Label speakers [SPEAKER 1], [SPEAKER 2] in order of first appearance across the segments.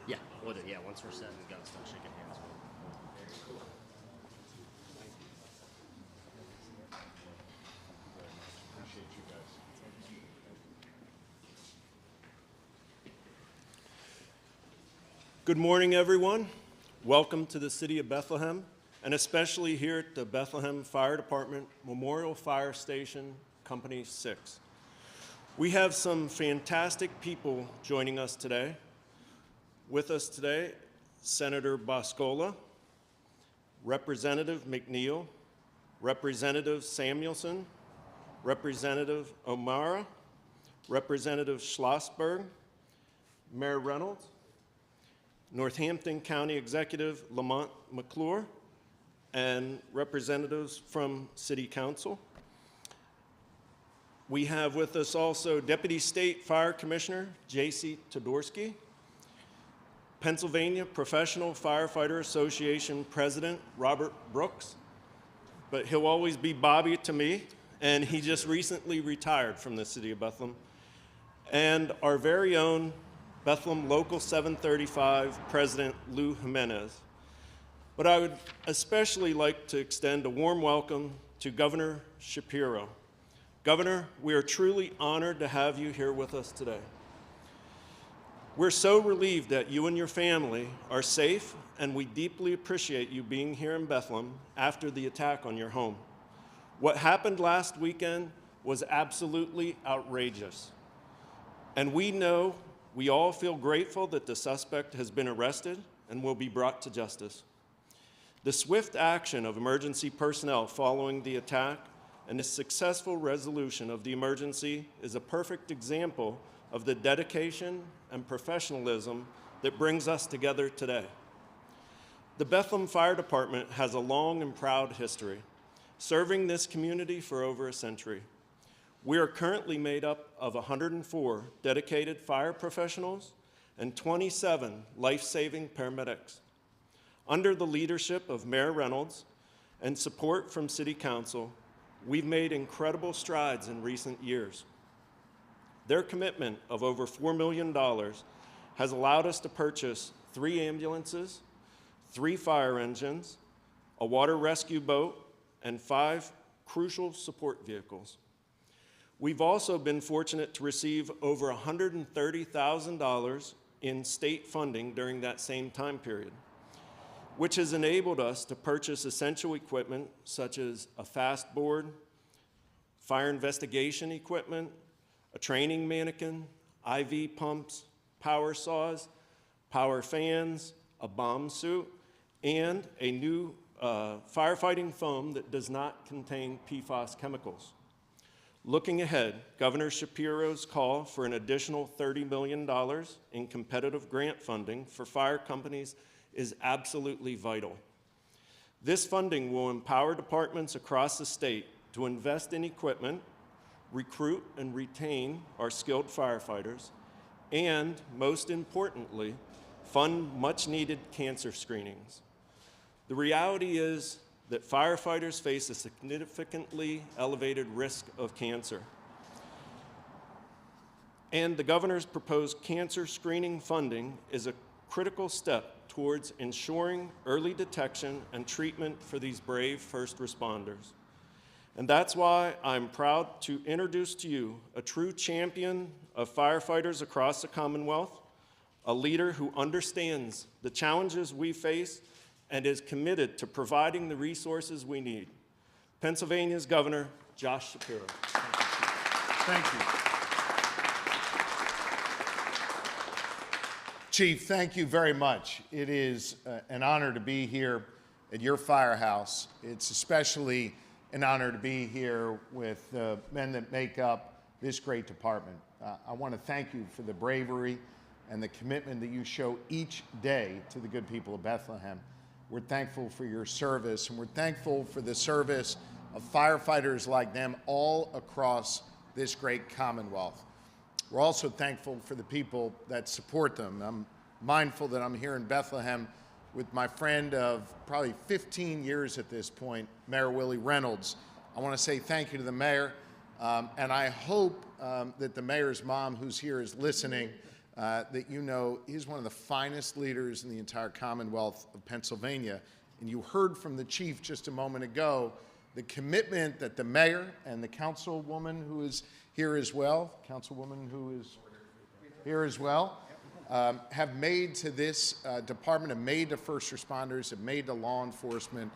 [SPEAKER 1] Yeah, we'll do. Yeah, once we're set, we've got to start shaking hands.
[SPEAKER 2] Appreciate you guys.
[SPEAKER 3] Good morning, everyone. Welcome to the City of Bethlehem, and especially here at the Bethlehem Fire Department Memorial Fire Station, Company 6. We have some fantastic people joining us today. With us today, Senator Boscola, Representative McNeil, Representative Samuelson, Representative O'Mara, Representative Schlossberg, Mayor Reynolds, Northampton County Executive Lamont McClure, and representatives from City Council. We have with us also Deputy State Fire Commissioner J.C. Todorsky, Pennsylvania Professional Firefighter Association President Robert Brooks, but he'll always be Bobby to me, and he just recently retired from the City of Bethlehem, and our very own Bethlehem Local 735 President Lou Jimenez. But I would especially like to extend a warm welcome to Governor Shapiro. Governor, we are truly honored to have you here with us today. We're so relieved that you and your family are safe, and we deeply appreciate you being here in Bethlehem after the attack on your home. What happened last weekend was absolutely outrageous, and we all feel grateful that the suspect has been arrested and will be brought to justice. The swift action of emergency personnel following the attack and the successful resolution of the emergency is a perfect example of the dedication and professionalism that brings us together today. The Bethlehem Fire Department has a long and proud history, serving this community for over a century. We are currently made up of 104 dedicated fire professionals and 27 life-saving paramedics. Under the leadership of Mayor Reynolds and support from City Council, we've made incredible strides in recent years. Their commitment of over $4 million has allowed us to purchase 3 ambulances, 3 fire engines, a water rescue boat, and 5 crucial support vehicles. We've also been fortunate to receive over $130,000 in state funding during that same time period, which has enabled us to purchase essential equipment such as a fast board, fire investigation equipment, a training mannequin, IV pumps, power saws, power fans, a bomb suit, and a new firefighting foam that does not contain PFAS chemicals. Looking ahead, Governor Shapiro's call for an additional $30 million in competitive grant funding for fire companies is absolutely vital. This funding will empower departments across the state to invest in equipment, recruit and retain our skilled firefighters, and, most importantly, fund much-needed cancer screenings. The reality is that firefighters face a significantly elevated risk of cancer. And the governor's proposed cancer screening funding is a critical step towards ensuring early detection and treatment for these brave first responders. And that's why I'm proud to introduce to you a true champion of firefighters across the Commonwealth, a leader who understands the challenges we face and is committed to providing the resources we need. Pennsylvania's Governor, Josh Shapiro.
[SPEAKER 2] Thank you. Chief, thank you very much. It is an honor to be here at your firehouse. It's especially an honor to be here with the men that make up this great department. I want to thank you for the bravery and the commitment that you show each day to the good people of Bethlehem. We're thankful for your service, and we're thankful for the service of firefighters like them all across this great Commonwealth. We're also thankful for the people that support them. I'm mindful that I'm here in Bethlehem with my friend of probably 15 years at this point, Mayor Willie Reynolds. I want to say thank you to the mayor, and I hope that the mayor's mom, who's here, is listening, that you know he's one of the finest leaders in the entire Commonwealth of Pennsylvania. And you heard from the chief just a moment ago the commitment that the mayor and the councilwoman who is here as well, have made to this department, have made to first responders, have made to law enforcement,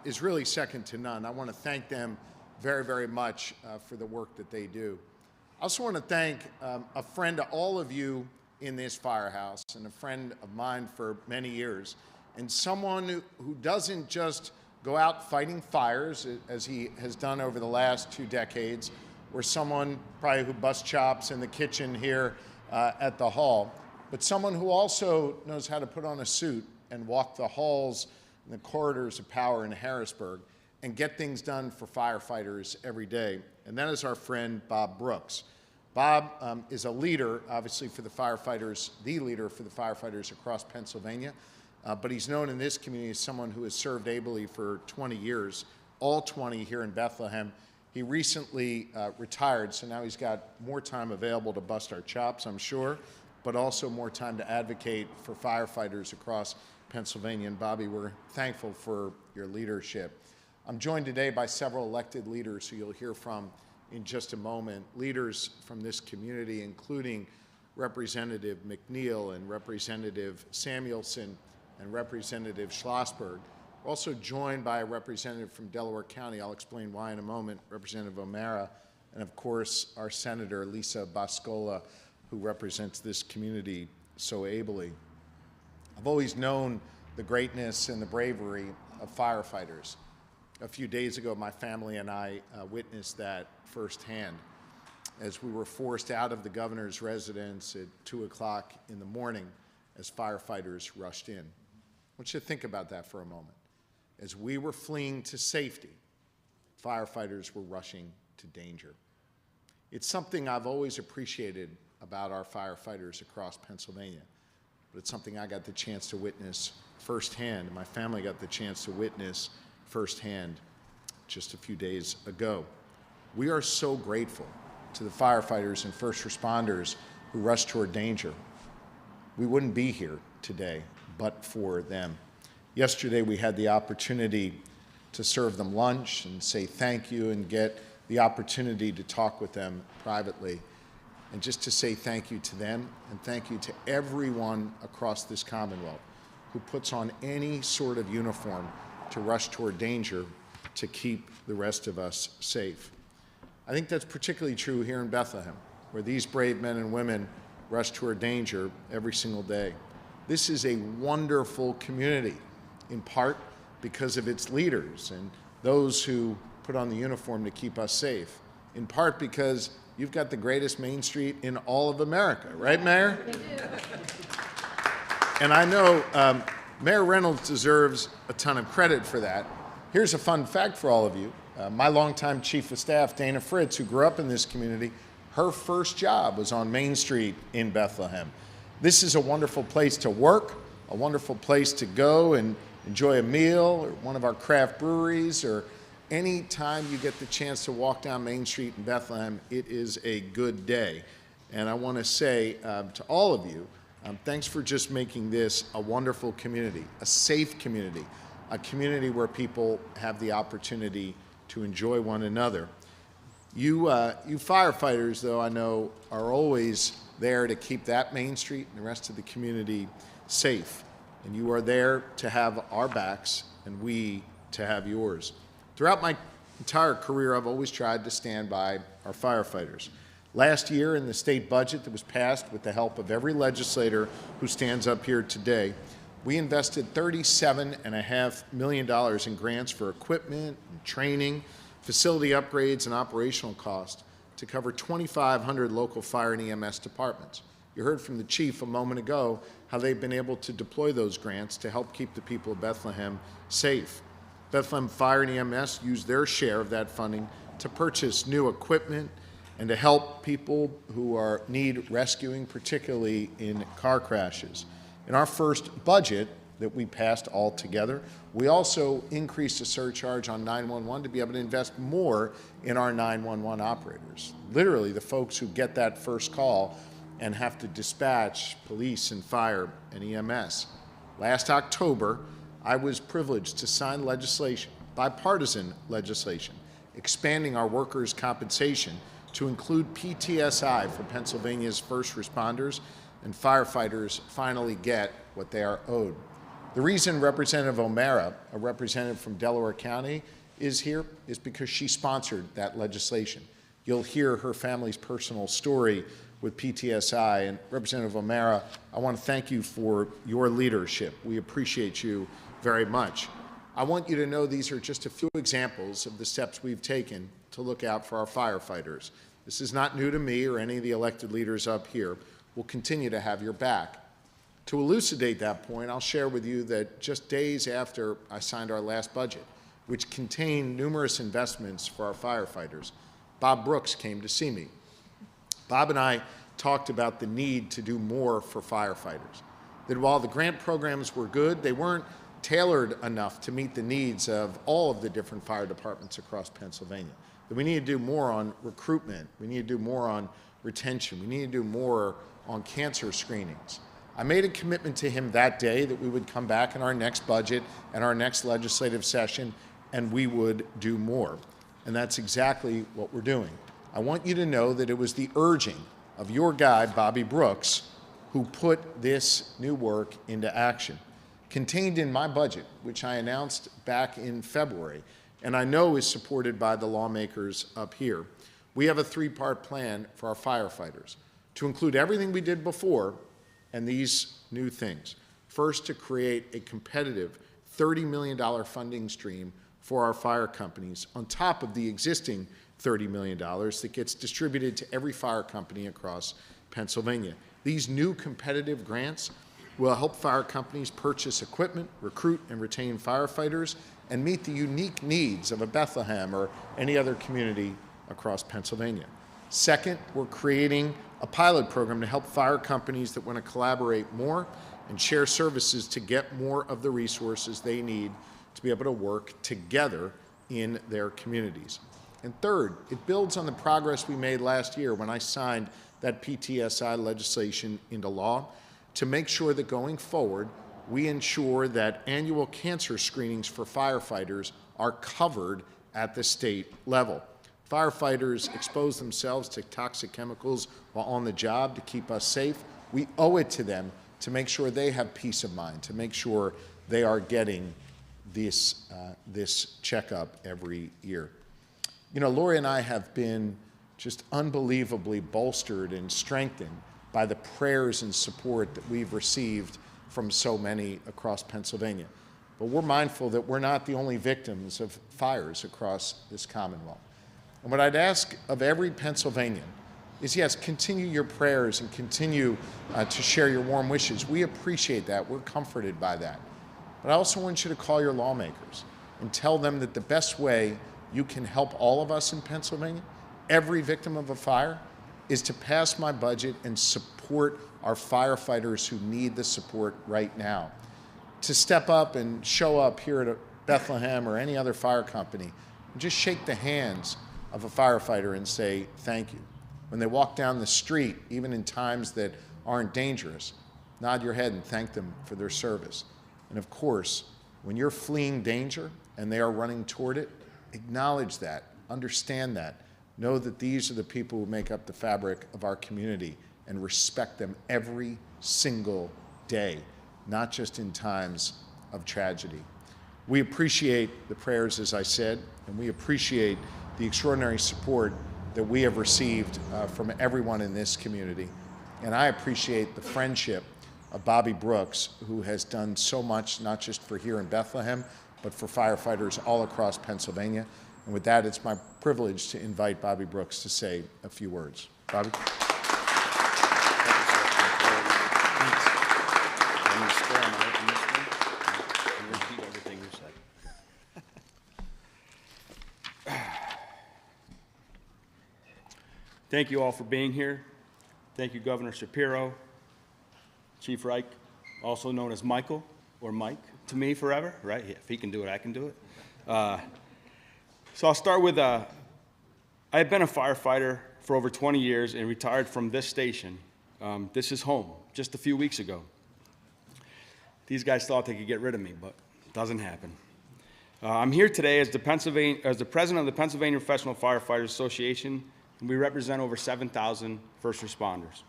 [SPEAKER 2] is really second to none. I want to thank them very, very much for the work that they do. I also want to thank a friend to all of you in this firehouse and a friend of mine for many years, and someone who doesn't just go out fighting fires as he has done over the last 2 decades, or someone probably who busts chops in the kitchen here at the hall, but someone who also knows how to put on a suit and walk the halls and the corridors of power in Harrisburg and get things done for firefighters every day. And that is our friend Bob Brooks. Bob is a leader, obviously, for the firefighters, the leader for the firefighters across Pennsylvania, but he's known in this community as someone who has served ably for 20 years, all 20 here in Bethlehem. He recently retired, so now he's got more time available to bust our chops, I'm sure, but also more time to advocate for firefighters across Pennsylvania. And Bobby, we're thankful for your leadership. I'm joined today by several elected leaders who you'll hear from in just a moment, leaders from this community, including Representative McNeil and Representative Samuelson and Representative Schlossberg. We're also joined by a representative from Delaware County. I'll explain why in a moment, Representative O'Mara, and of course, our Senator Lisa Boscola, who represents this community so ably. I've always known the greatness and the bravery of firefighters. A few days ago, my family and I witnessed that firsthand as we were forced out of the governor's residence at 2 o'clock in the morning as firefighters rushed in. I want you to think about that for a moment. As we were fleeing to safety, firefighters were rushing to danger. It's something I've always appreciated about our firefighters across Pennsylvania, but it's something I got the chance to witness firsthand, and my family got the chance to witness firsthand just a few days ago. We are so grateful to the firefighters and first responders who rushed toward danger. We wouldn't be here today but for them. Yesterday we had the opportunity to serve them lunch and say thank you and get the opportunity to talk with them privately, and just to say thank you to them and thank you to everyone across this Commonwealth who puts on any sort of uniform to rush toward danger to keep the rest of us safe. I think that's particularly true here in Bethlehem, where these brave men and women rush toward danger every single day. This is a wonderful community, in part because of its leaders and those who put on the uniform to keep us safe, in part because you've got the greatest Main Street in all of America, right, Mayor?
[SPEAKER 4] They do.
[SPEAKER 2] And I know Mayor Reynolds deserves a ton of credit for that. Here's a fun fact for all of you. My longtime chief of staff, Dana Fritz, who grew up in this community, her first job was on Main Street in Bethlehem. This is a wonderful place to work, a wonderful place to go and enjoy a meal, or one of our craft breweries, or any time you get the chance to walk down Main Street in Bethlehem, it is a good day. And I want to say to all of you, thanks for just making this a wonderful community, a safe community, a community where people have the opportunity to enjoy one another. You firefighters, though, I know, are always there to keep that Main Street and the rest of the community safe. And you are there to have our backs and we to have yours. Throughout my entire career, I've always tried to stand by our firefighters. Last year, in the state budget that was passed with the help of every legislator who stands up here today, we invested $37.5 million in grants for equipment and training, facility upgrades, and operational costs to cover 2,500 local fire and EMS departments. You heard from the chief a moment ago how they've been able to deploy those grants to help keep the people of Bethlehem safe. Bethlehem Fire and EMS used their share of that funding to purchase new equipment and to help people who need rescuing, particularly in car crashes. In our first budget, that we passed all together. We also increased the surcharge on 911 to be able to invest more in our 911 operators. Literally, the folks who get that first call and have to dispatch police and fire and EMS. Last October, I was privileged to sign legislation, bipartisan legislation, expanding our workers' compensation to include PTSI for Pennsylvania's first responders, and firefighters finally get what they are owed. The reason Representative O'Mara, a representative from Delaware County, is here is because she sponsored that legislation. You'll hear her family's personal story with PTSI. And Representative O'Mara, I want to thank you for your leadership. We appreciate you very much. I want you to know these are just a few examples of the steps we've taken to look out for our firefighters. This is not new to me or any of the elected leaders up here. We'll continue to have your back. To elucidate that point, I'll share with you that just days after I signed our last budget, which contained numerous investments for our firefighters, Bob Brooks came to see me. Bob and I talked about the need to do more for firefighters. That while the grant programs were good, they weren't tailored enough to meet the needs of all of the different fire departments across Pennsylvania. That we need to do more on recruitment, we need to do more on retention, we need to do more on cancer screenings. I made a commitment to him that day that we would come back in our next budget and our next legislative session and we would do more. And that's exactly what we're doing. I want you to know that it was the urging of your guy, Bobby Brooks, who put this new work into action. Contained in my budget, which I announced back in February, and I know is supported by the lawmakers up here, we have a three-part plan for our firefighters to include everything we did before and these new things. First, to create a competitive $30 million funding stream for our fire companies on top of the existing $30 million that gets distributed to every fire company across Pennsylvania. These new competitive grants will help fire companies purchase equipment, recruit and retain firefighters, and meet the unique needs of a Bethlehem or any other community across Pennsylvania. Second, we're creating a pilot program to help fire companies that want to collaborate more and share services to get more of the resources they need to be able to work together in their communities. And third, it builds on the progress we made last year when I signed that PTSI legislation into law to make sure that going forward, we ensure that annual cancer screenings for firefighters are covered at the state level. Firefighters expose themselves to toxic chemicals while on the job to keep us safe. We owe it to them to make sure they have peace of mind, to make sure they are getting this checkup every year. You know, Lori and I have been just unbelievably bolstered and strengthened by the prayers and support that we've received from so many across Pennsylvania. But we're mindful that we're not the only victims of fires across this Commonwealth. And what I'd ask of every Pennsylvanian is, yes, continue your prayers and continue to share your warm wishes. We appreciate that. We're comforted by that. But I also want you to call your lawmakers and tell them that the best way you can help all of us in Pennsylvania, every victim of a fire, is to pass my budget and support our firefighters who need the support right now. To step up and show up here at Bethlehem or any other fire company and just shake the hands of a firefighter and say thank you. When they walk down the street, even in times that aren't dangerous, nod your head and thank them for their service. And of course, when you're fleeing danger and they are running toward it, acknowledge that, understand that, know that these are the people who make up the fabric of our community and respect them every single day, not just in times of tragedy. We appreciate the prayers, as I said, and we appreciate the extraordinary support that we have received from everyone in this community. And I appreciate the friendship of Bobby Brooks, who has done so much, not just for here in Bethlehem, but for firefighters all across Pennsylvania. And with that, it's my privilege to invite Bobby Brooks to say a few words. Bobby?
[SPEAKER 4] Thank you all for being here. Thank you, Governor Shapiro, Chief Reich, also known as Michael, or Mike to me forever, right? If he can do it, I can do it. So I'll start with, I have been a firefighter for over 20 years and retired from this station. This is home, just a few weeks ago. These guys thought they could get rid of me, but it doesn't happen. I'm here today as the president of the Pennsylvania Professional Firefighters Association, and we represent over 7,000 first responders.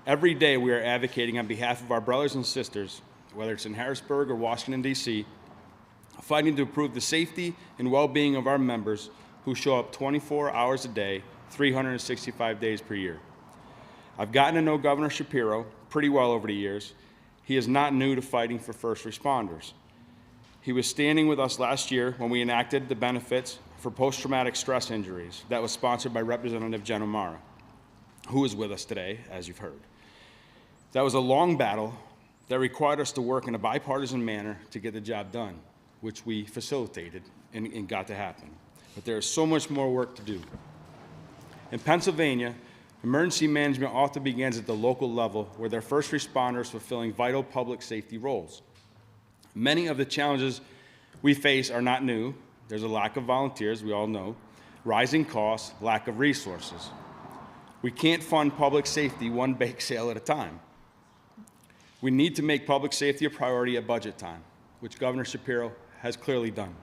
[SPEAKER 4] Every day we are advocating on behalf of our brothers and sisters, whether it's in Harrisburg or Washington, D.C., fighting to improve the safety and well-being of our members who show up 24 hours a day, 365 days per year. I've gotten to know Governor Shapiro pretty well over the years. He is not new to fighting for first responders. He was standing with us last year when we enacted the benefits for post-traumatic stress injuries that was sponsored by Representative Jen O'Mara, who is with us today, as you've heard. That was a long battle that required us to work in a bipartisan manner to get the job done, which we facilitated and got to happen. But there is so much more work to do. In Pennsylvania, emergency management often begins at the local level where they're first responders fulfilling vital public safety roles. Many of the challenges we face are not new. There's a lack of volunteers, we all know, rising costs, lack of resources. We can't fund public safety one bake sale at a time. We need to make public safety a priority at budget time, which Governor Shapiro has clearly done.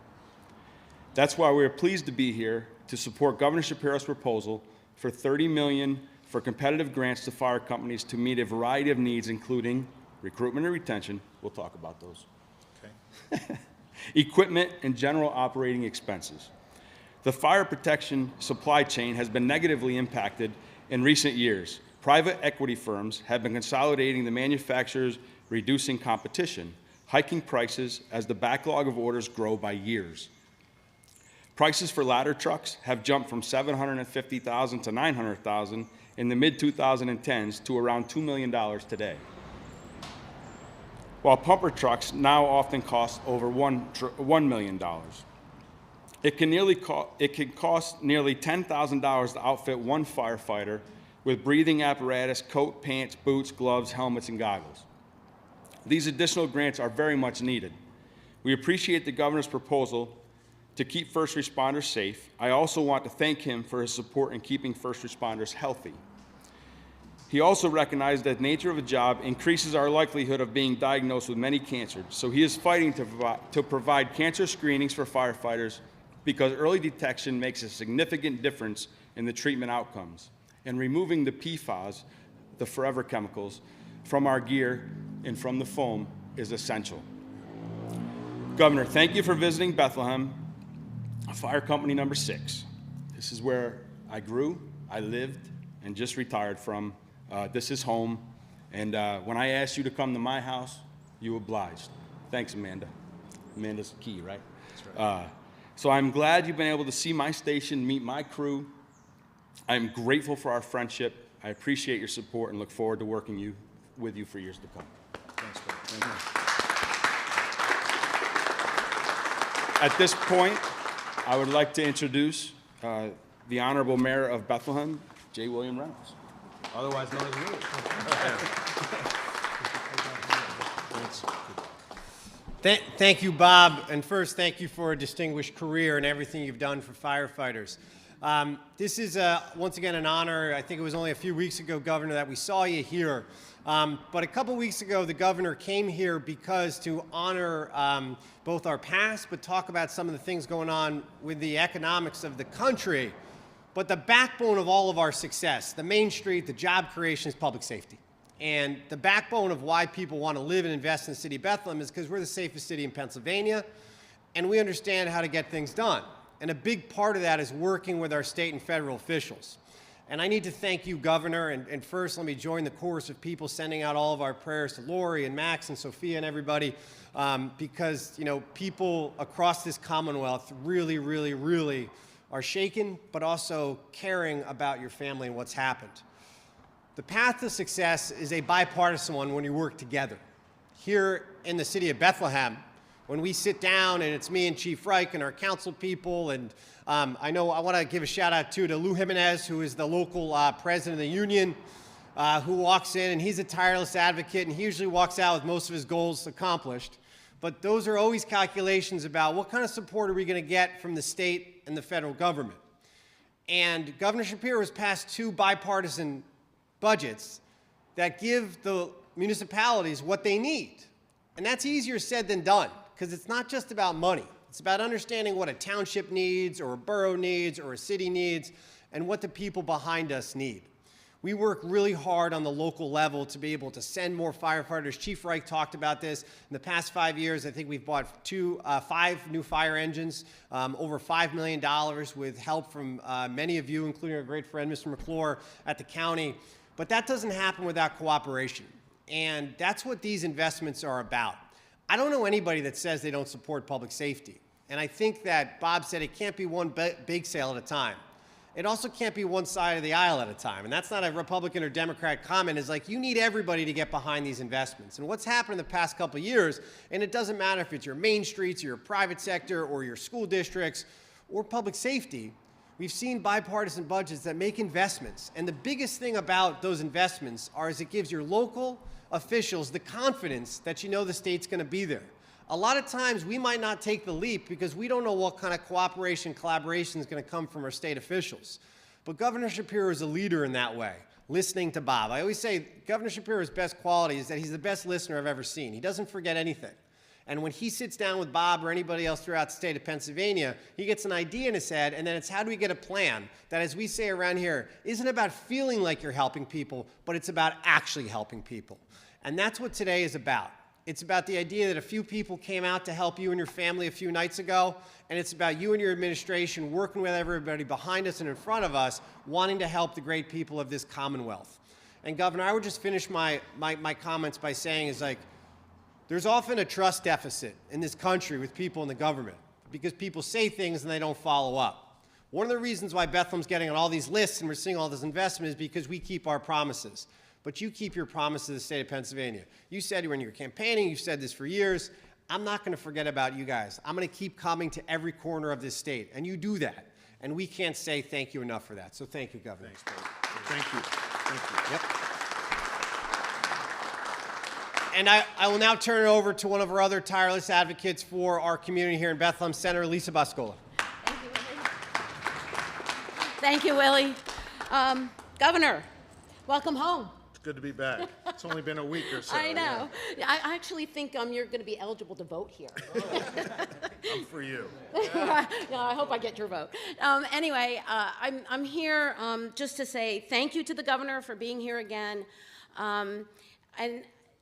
[SPEAKER 4] That's why we're pleased to be here to support Governor Shapiro's proposal for $30 million for competitive grants to fire companies to meet a variety of needs, including recruitment and retention. We'll talk about those. Okay. Equipment and general operating expenses. The fire protection supply chain has been negatively impacted in recent years. Private equity firms have been consolidating the manufacturers, reducing competition, hiking prices as the backlog of orders grow by years. Prices for ladder trucks have jumped from $750,000 to $900,000 in the mid-2010s to around $2 million today. While pumper trucks now often cost over $1 million. It can cost nearly $10,000 to outfit one firefighter with breathing apparatus, coat, pants, boots, gloves, helmets, and goggles. These additional grants are very much needed. We appreciate the governor's proposal to keep first responders safe. I also want to thank him for his support in keeping first responders healthy. He also recognized that the nature of a job increases our likelihood of being diagnosed with many cancers, so he is fighting to provide cancer screenings for firefighters because early detection makes a significant difference in the treatment outcomes, and removing the PFAS, the forever chemicals, from our gear and from the foam is essential. Governor, thank you for visiting Bethlehem, Fire Company number 6. This is where I grew, I lived, and just retired from. This is home, and when I asked you to come to my house, you obliged. Thanks, Amanda. Amanda's key, right? That's right. So I'm glad you've been able to see my station, meet my crew. I'm grateful for our friendship. I appreciate your support and look forward to working with you for years to come.
[SPEAKER 2] Thanks, Bill. Thank you.
[SPEAKER 4] At this point, I would like to introduce the Honorable Mayor of Bethlehem, J. William Reynolds, otherwise known as Willie.
[SPEAKER 5] Thank you, Bob. And first, thank you for a distinguished career and everything you've done for firefighters. This is, once again, an honor. I think it was only a few weeks ago, Governor, that we saw you here. But a couple weeks ago, the governor came here because to honor both our past, but talk about some of the things going on with the economics of the country. But the backbone of all of our success, the Main Street, the job creation, is public safety. And the backbone of why people want to live and invest in the city of Bethlehem is because we're the safest city in Pennsylvania, and we understand how to get things done. And a big part of that is working with our state and federal officials. And I need to thank you, Governor, and first let me join the chorus of people sending out all of our prayers to Lori and Max and Sophia and everybody, because people across this Commonwealth really, really, really are shaken, but also caring about your family and what's happened. The path to success is a bipartisan one when you work together. Here in the city of Bethlehem, when we sit down and it's me and Chief Reich and our council people, and I want to give a shout out to Lou Jimenez, who is the local president of the union. who walks in, and he's a tireless advocate, and he usually walks out with most of his goals accomplished. But those are always calculations about what kind of support are we going to get from the state and the federal government. And Governor Shapiro has passed 2 bipartisan budgets that give the municipalities what they need. And that's easier said than done, because it's not just about money. It's about understanding what a township needs, or a borough needs, or a city needs, and what the people behind us need. We work really hard on the local level to be able to send more firefighters. Chief Reich talked about this. In the past 5 years, I think we've bought 5 new fire engines, over $5 million with help from many of you, including our great friend, Mr. McClure, at the county. But that doesn't happen without cooperation. And that's what these investments are about. I don't know anybody that says they don't support public safety. And I think that Bob said it can't be one big sale at a time. It also can't be one side of the aisle at a time. And that's not a Republican or Democrat comment. It's like, you need everybody to get behind these investments. And what's happened in the past couple of years, and it doesn't matter if it's your main streets, or your private sector, or your school districts, or public safety, we've seen bipartisan budgets that make investments. And the biggest thing about those investments is it gives your local officials the confidence that you know the state's going to be there. A lot of times we might not take the leap because we don't know what kind of cooperation, collaboration is going to come from our state officials. But Governor Shapiro is a leader in that way, listening to Bob. I always say Governor Shapiro's best quality is that he's the best listener I've ever seen. He doesn't forget anything. And when he sits down with Bob or anybody else throughout the state of Pennsylvania, he gets an idea in his head, and then it's how do we get a plan that, as we say around here, isn't about feeling like you're helping people, but it's about actually helping people. And that's what today is about. It's about the idea that a few people came out to help you and your family a few nights ago, and it's about you and your administration working with everybody behind us and in front of us, wanting to help the great people of this Commonwealth. And Governor, I would just finish my comments by saying there's often a trust deficit in this country with people in the government because people say things and they don't follow up. One of the reasons why Bethlehem's getting on all these lists and we're seeing all this investment is because we keep our promises. But you keep your promise to the state of Pennsylvania. You said when you were campaigning, you've said this for years, I'm not going to forget about you guys. I'm going to keep coming to every corner of this state, and you do that. And we can't say thank you enough for that. So thank you, Governor.
[SPEAKER 2] Thanks, Dave. Thank you. Thank you.
[SPEAKER 5] Yep. And I will now turn it over to one of our other tireless advocates for our community here in Bethlehem, Senator Lisa Boscola.
[SPEAKER 6] Thank you, Willie. Governor, welcome home.
[SPEAKER 2] Good to be back. It's only been a week or so.
[SPEAKER 6] I know. Yeah. I actually think you're going to be eligible to vote here.
[SPEAKER 2] I'm for you.
[SPEAKER 6] No, I hope I get your vote. Anyway, I'm here just to say thank you to the governor for being here again. And,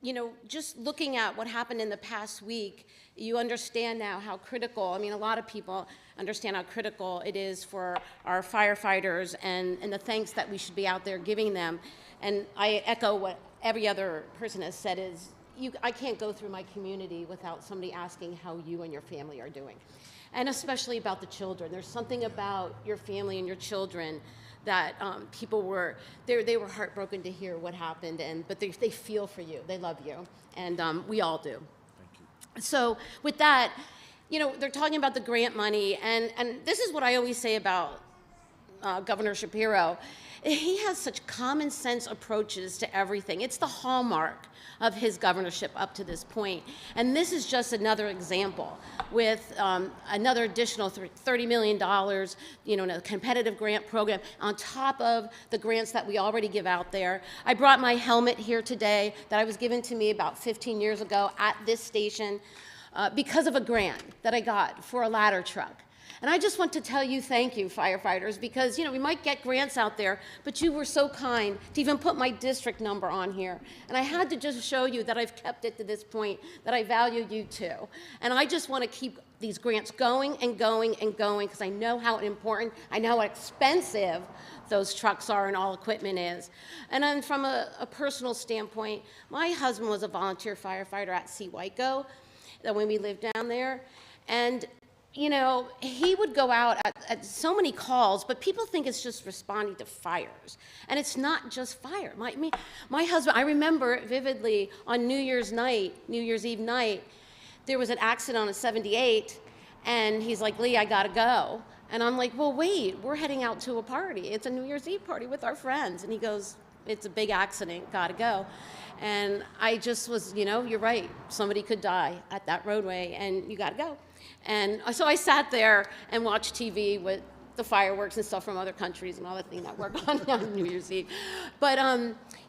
[SPEAKER 6] you know, just looking at what happened in the past week, you understand now how critical, a lot of people understand how critical it is for our firefighters and the thanks that we should be out there giving them. And I echo what every other person has said is, I can't go through my community without somebody asking how you and your family are doing. And especially about the children. There's something about your family and your children that people were heartbroken to hear what happened, but they feel for you, they love you, and we all do.
[SPEAKER 2] Thank you.
[SPEAKER 6] So with that, you know, they're talking about the grant money, and this is what I always say about Governor Shapiro. He has such common sense approaches to everything. It's the hallmark of his governorship up to this point. And this is just another example with another additional $30 million, you know, in a competitive grant program on top of the grants that we already give out there. I brought my helmet here today that was given to me about 15 years ago at this station because of a grant that I got for a ladder truck. And I just want to tell you thank you, firefighters, because, you know, we might get grants out there, but you were so kind to even put my district number on here. And I had to just show you that I've kept it to this point, that I value you too. And I just want to keep these grants going and going and going because I know how important, I know how expensive those trucks are and all equipment is. And then from a personal standpoint, my husband was a volunteer firefighter at Seawaiko when we lived down there. And you know, he would go out at so many calls, but people think it's just responding to fires. And it's not just fire. My husband, I remember vividly on New Year's Eve night, there was an accident on a 78, and he's like, Lee, I gotta go. And I'm like, well, wait, we're heading out to a party. It's a New Year's Eve party with our friends. And he goes, it's a big accident, gotta go. And I just was, you know, you're right, somebody could die at that roadway and you gotta go. And so I sat there and watched TV with the fireworks and stuff from other countries and all the things that work on New Year's Eve. But,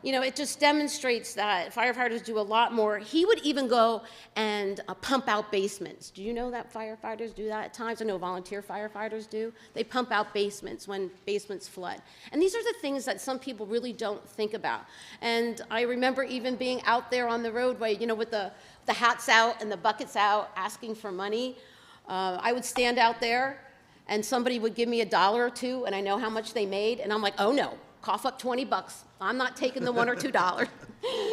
[SPEAKER 6] you know, it just demonstrates that firefighters do a lot more. He would even go and pump out basements. Do you know that firefighters do that at times? I know volunteer firefighters do. They pump out basements when basements flood. And these are the things that some people really don't think about. And I remember even being out there on the roadway, you know, with the hats out and the buckets out, asking for money. I would stand out there and somebody would give me $1 or $2 and I know how much they made and I'm like, oh no, cough up 20 bucks. I'm not taking the $1 or $2.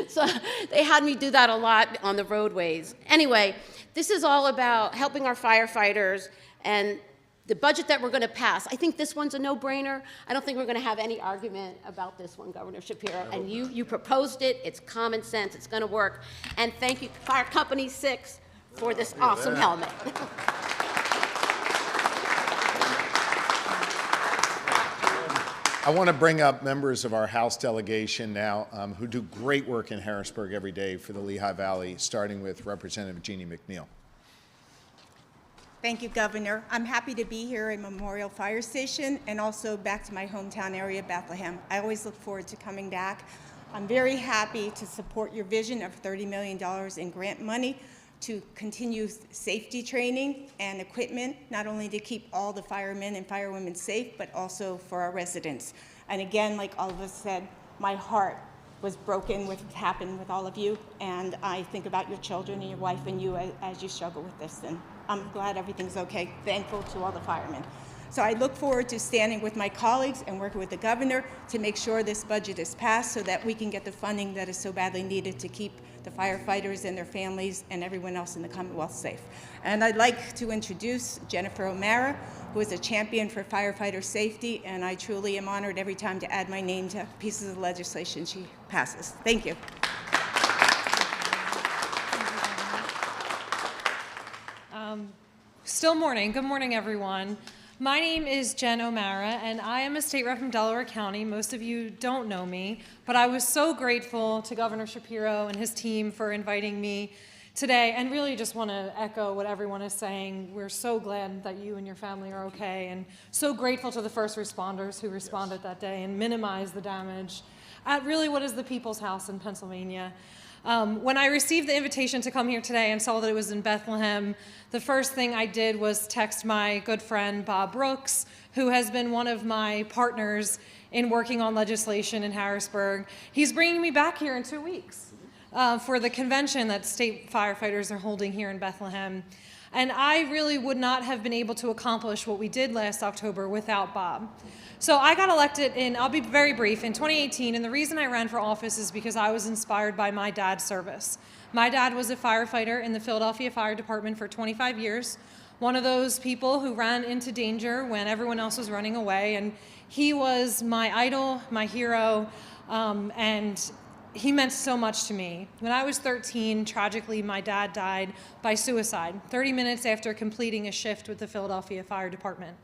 [SPEAKER 6] So they had me do that a lot on the roadways. Anyway, this is all about helping our firefighters and the budget that we're going to pass. I think this one's a no-brainer. I don't think we're going to have any argument about this one, Governor Shapiro. And you proposed it. It's common sense. It's going to work. And thank you, Fire Company 6, for this awesome helmet.
[SPEAKER 2] I want to bring up members of our House delegation now who do great work in Harrisburg every day for the Lehigh Valley, starting with Representative Jeannie McNeil.
[SPEAKER 7] Thank you, Governor. I'm happy to be here in Memorial Fire Station and also back to my hometown area, Bethlehem. I always look forward to coming back. I'm very happy to support your vision of $30 million in grant money to continue safety training and equipment, not only to keep all the firemen and firewomen safe, but also for our residents. And again, like all of us said, my heart was broken with what happened with all of you, and I think about your children and your wife and you as you struggle with this, and I'm glad everything's okay. Thankful to all the firemen. So I look forward to standing with my colleagues and working with the governor to make sure this budget is passed so that we can get the funding that is so badly needed to keep the firefighters and their families and everyone else in the Commonwealth safe. And I'd like to introduce Jennifer O'Mara, who is a champion for firefighter safety, and I truly am honored every time to add my name to pieces of legislation she passes. Thank you.
[SPEAKER 8] Still morning. Good morning, everyone. My name is Jen O'Mara, and I am a state rep from Delaware County. Most of you don't know me, but I was so grateful to Governor Shapiro and his team for inviting me today, and really just want to echo what everyone is saying. We're so glad that you and your family are okay, and so grateful to the first responders who responded that day and minimized the damage at really what is the People's House in Pennsylvania. When I received the invitation to come here today and saw that it was in Bethlehem, the first thing I did was text my good friend Bob Brooks, who has been one of my partners in working on legislation in Harrisburg. He's bringing me back here in 2 weeks for the convention that state firefighters are holding here in Bethlehem. And I really would not have been able to accomplish what we did last October without Bob. So I got elected I'll be very brief, in 2018, and the reason I ran for office is because I was inspired by my dad's service. My dad was a firefighter in the Philadelphia Fire Department for 25 years, one of those people who ran into danger when everyone else was running away, and he was my idol, my hero, and he meant so much to me. When I was 13, tragically, my dad died by suicide, 30 minutes after completing a shift with the Philadelphia Fire Department.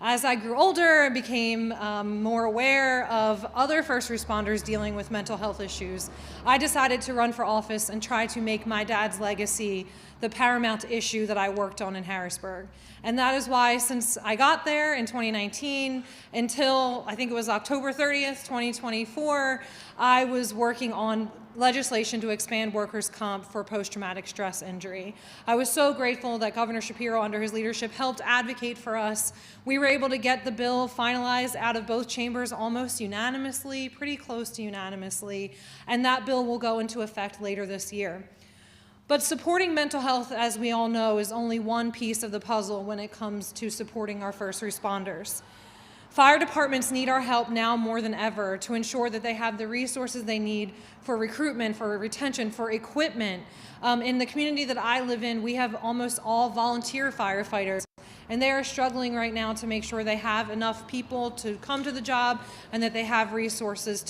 [SPEAKER 8] As I grew older and became more aware of other first responders dealing with mental health issues, I decided to run for office and try to make my dad's legacy the paramount issue that I worked on in Harrisburg. And that is why, since I got there in 2019 until I think it was October 30th, 2024, I was working on legislation to expand workers' comp for post-traumatic stress injury. I was so grateful that Governor Shapiro, under his leadership, helped advocate for us. We were able to get the bill finalized out of both chambers almost unanimously, pretty close to unanimously, and that bill will go into effect later this year. But supporting mental health, as we all know, is only one piece of the puzzle when it comes to supporting our first responders. Fire departments need our help now more than ever to ensure that they have the resources they need for recruitment, for retention, for equipment. In the community that I live in, we have almost all volunteer firefighters, and they are struggling right now to make sure they have enough people to come to the job and that they have resources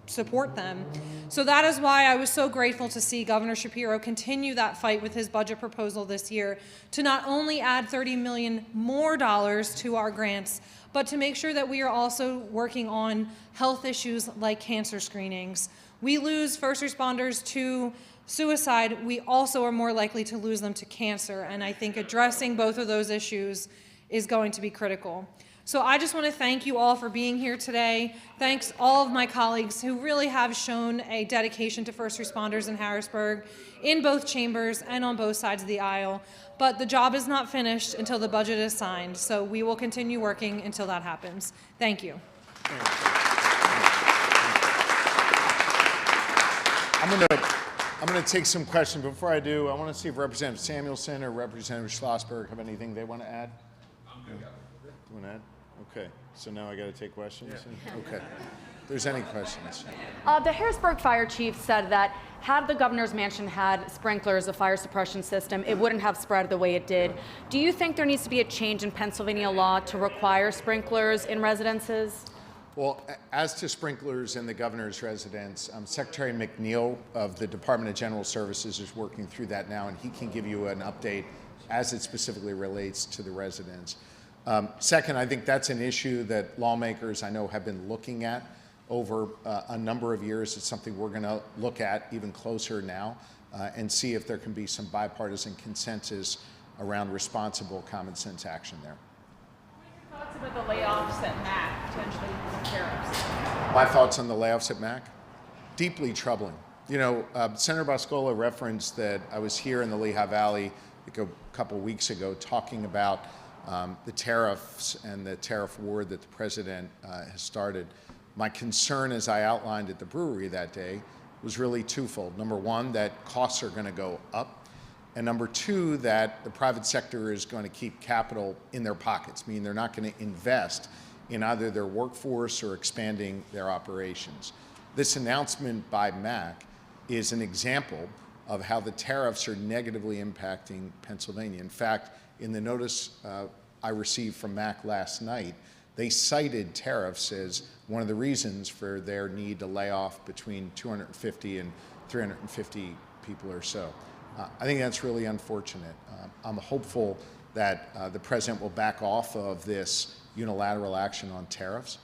[SPEAKER 8] support them. So that is why I was so grateful to see Governor Shapiro continue that fight with his budget proposal this year to not only add $30 million more to our grants, but to make sure that we are also working on health issues like cancer screenings. We lose first responders to suicide, we also are more likely to lose them to cancer, and I think addressing both of those issues is going to be critical. So I just want to thank you all for being here today. Thanks all of my colleagues who really have shown a dedication to first responders in Harrisburg in both chambers and on both sides of the aisle. But the job is not finished until the budget is signed, so we will continue working until that happens. Thank you.
[SPEAKER 2] I'm going to take some questions. Before I do, I want to see if Representative Samuelson or Representative Schlossberg have anything they want to add. I'm good. You want to add? Okay. So now I got to take questions? Yeah. Okay. If there's any questions.
[SPEAKER 9] The Harrisburg fire chief said that had the governor's mansion had sprinklers, a fire suppression system, it wouldn't have spread the way it did. Do you think there needs to be a change in Pennsylvania law to require sprinklers in residences?
[SPEAKER 2] Well, as to sprinklers in the governor's residence, Secretary McNeil of the Department of General Services is working through that now, and he can give you an update as it specifically relates to the residents. Second, I think that's an issue that lawmakers I know have been looking at over a number of years. It's something we're going to look at even closer now and see if there can be some bipartisan consensus around responsible common sense action there.
[SPEAKER 10] Thoughts about the layoffs at MAC, potentially tariffs?
[SPEAKER 2] My thoughts on the layoffs at MAC? Deeply troubling. You know, Senator Boscola referenced that I was here in the Lehigh Valley a couple weeks ago talking about the tariffs and the tariff war that the president has started. My concern, as I outlined at the brewery that day, was really twofold. Number one, that costs are going to go up. And number two, that the private sector is going to keep capital in their pockets, meaning they're not going to invest in either their workforce or expanding their operations. This announcement by MAC is an example of how the tariffs are negatively impacting Pennsylvania. In fact, in the notice I received from MAC last night, they cited tariffs as one of the reasons for their need to lay off between 250 and 350 people or so. I think that's really unfortunate. I'm hopeful that the president will back off of this unilateral action on tariffs,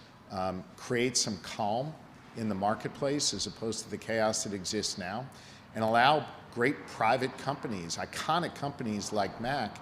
[SPEAKER 2] create some calm in the marketplace as opposed to the chaos that exists now, and allow great private companies, iconic companies like MAC,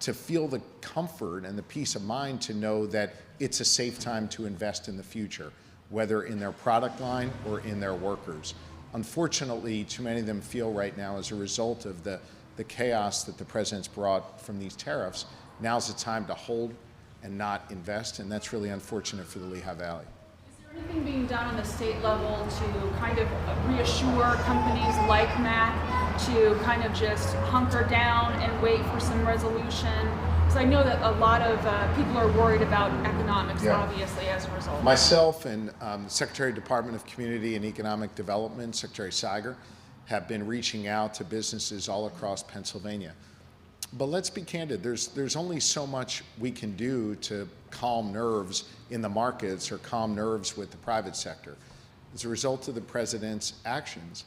[SPEAKER 2] to feel the comfort and the peace of mind to know that it's a safe time to invest in the future, whether in their product line or in their workers. Unfortunately, too many of them feel right now, as a result of the chaos that the president's brought from these tariffs, now's the time to hold and not invest, and that's really unfortunate for the Lehigh Valley.
[SPEAKER 10] Is there anything being done on the state level to kind of reassure companies like MAC to kind of just hunker down and wait for some resolution? Because I know that a lot of people are worried about economics, obviously, as a result.
[SPEAKER 2] Myself and the Secretary of Department of Community and Economic Development, Secretary Siger, have been reaching out to businesses all across Pennsylvania. But let's be candid, there's only so much we can do to calm nerves in the markets or calm nerves with the private sector. As a result of the president's actions,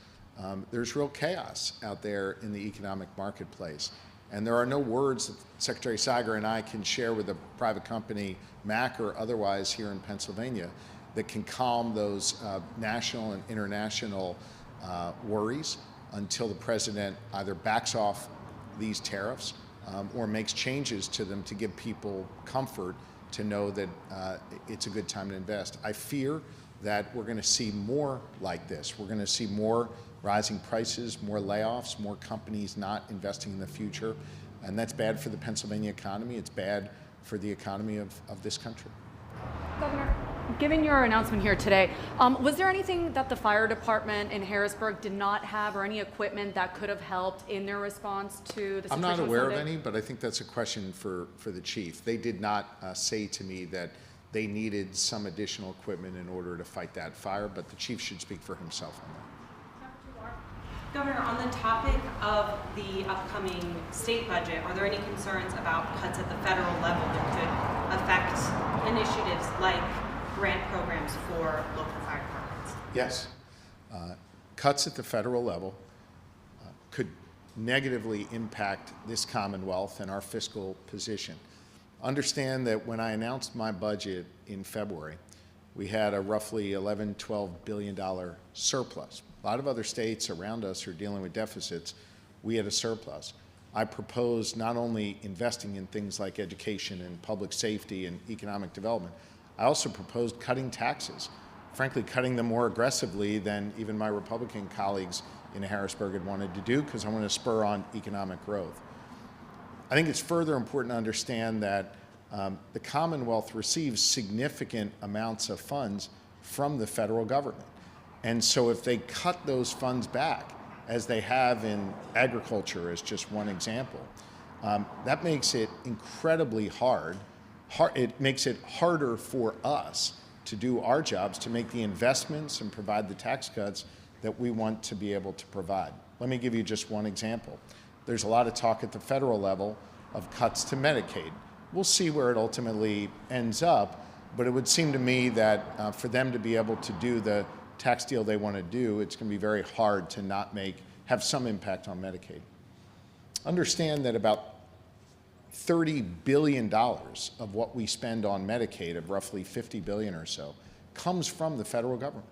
[SPEAKER 2] there's real chaos out there in the economic marketplace. And there are no words that Secretary Siger and I can share with a private company, MAC or otherwise, here in Pennsylvania that can calm those national and international worries until the president either backs off these tariffs or makes changes to them to give people comfort to know that it's a good time to invest. I fear that we're going to see more like this. We're going to see more rising prices, more layoffs, more companies not investing in the future, and that's bad for the Pennsylvania economy. It's bad for the economy of this country.
[SPEAKER 9] Governor, given your announcement here today, was there anything that the fire department in Harrisburg did not have, or any equipment that could have helped in their response to the situation?
[SPEAKER 2] I'm not aware of any, but I think that's a question for the chief. They did not say to me that they needed some additional equipment in order to fight that fire, but the chief should speak for himself on that.
[SPEAKER 11] Governor, on the topic of the upcoming state budget, are there any concerns about cuts at the federal level that could affect initiatives like grant programs for local fire departments?
[SPEAKER 2] Yes. cuts at the federal level could negatively impact this Commonwealth and our fiscal position. Understand that when I announced my budget in February, we had a roughly $11–12 billion surplus. A lot of other states around us are dealing with deficits. We had a surplus. I proposed not only investing in things like education and public safety and economic development, I also proposed cutting taxes, frankly, cutting them more aggressively than even my Republican colleagues in Harrisburg had wanted to do, because I want to spur on economic growth. I think it's further important to understand that the Commonwealth receives significant amounts of funds from the federal government. And so if they cut those funds back, as they have in agriculture as just one example, that makes it incredibly hard. It makes it harder for us to do our jobs, to make the investments and provide the tax cuts that we want to be able to provide. Let me give you just one example. There's a lot of talk at the federal level of cuts to Medicaid. We'll see where it ultimately ends up, but it would seem to me that for them to be able to do the tax deal they want to do, it's going to be very hard to not have some impact on Medicaid. Understand that about $30 billion of what we spend on Medicaid, of roughly $50 billion or so, comes from the federal government.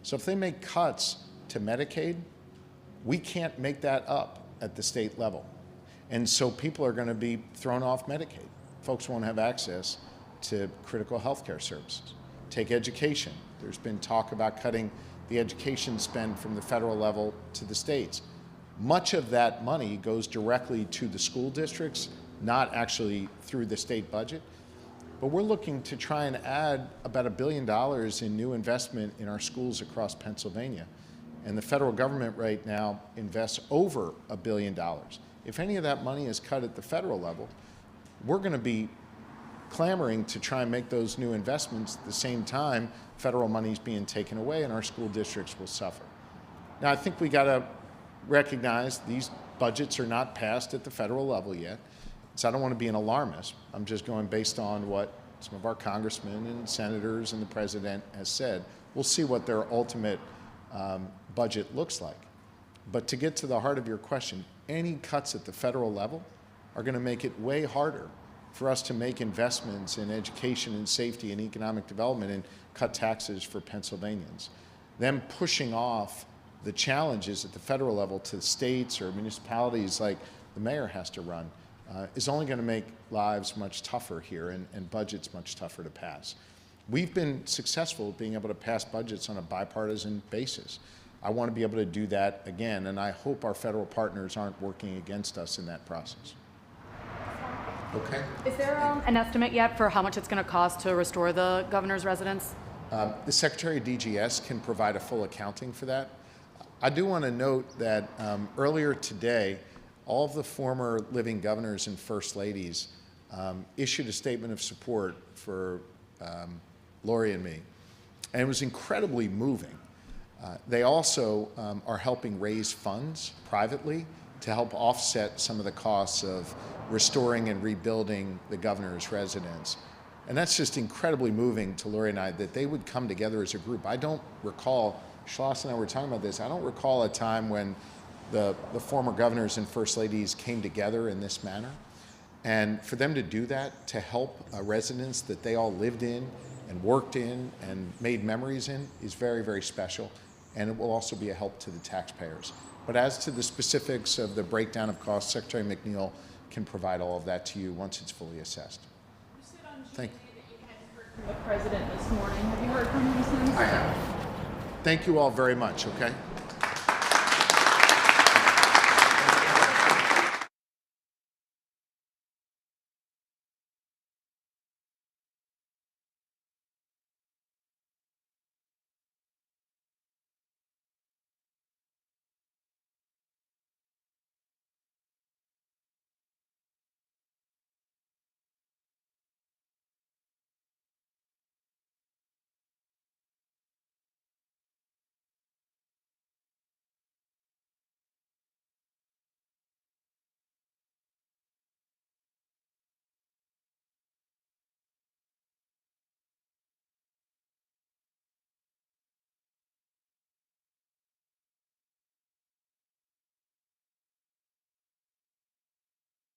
[SPEAKER 2] So if they make cuts to Medicaid, we can't make that up at the state level. And so people are going to be thrown off Medicaid. Folks won't have access to critical health care services. Take education. There's been talk about cutting the education spend from the federal level to the states. Much of that money goes directly to the school districts, not actually through the state budget. But we're looking to try and add about $1 billion in new investment in our schools across Pennsylvania. And the federal government right now invests over $1 billion. If any of that money is cut at the federal level, we're going to be clamoring to try and make those new investments at the same time federal money is being taken away, and our school districts will suffer. Now, I think we got to recognize these budgets are not passed at the federal level yet. So I don't want to be an alarmist. I'm just going based on what some of our congressmen and senators and the president has said. We'll see what their ultimate budget looks like. But to get to the heart of your question, any cuts at the federal level are going to make it way harder for us to make investments in education and safety and economic development and cut taxes for Pennsylvanians. Them pushing off the challenges at the federal level to states or municipalities like the mayor has to run is only going to make lives much tougher here and budgets much tougher to pass. We've been successful at being able to pass budgets on a bipartisan basis. I want to be able to do that again, and I hope our federal partners aren't working against us in that process. Okay?
[SPEAKER 9] Is there an estimate yet for how much it's going to cost to restore the governor's residence?
[SPEAKER 2] The Secretary of DGS can provide a full accounting for that. I do want to note that earlier today, all of the former living governors and first ladies issued a statement of support for Lori and me, and it was incredibly moving. They also are helping raise funds privately to help offset some of the costs of restoring and rebuilding the governor's residence. And that's just incredibly moving to Lori and I, that they would come together as a group. I don't recall, Schloss and I were talking about this, I don't recall a time when the former governors and first ladies came together in this manner. And for them to do that, to help a residence that they all lived in and worked in and made memories in, is very, very special. And it will also be a help to the taxpayers. But as to the specifics of the breakdown of costs, Secretary McNeil can provide all of that to you once it's fully assessed.
[SPEAKER 10] You said on GA
[SPEAKER 2] Thank
[SPEAKER 10] that you hadn't heard from the president this morning. Have you heard from him since?
[SPEAKER 2] I have. Thank you all very much, okay?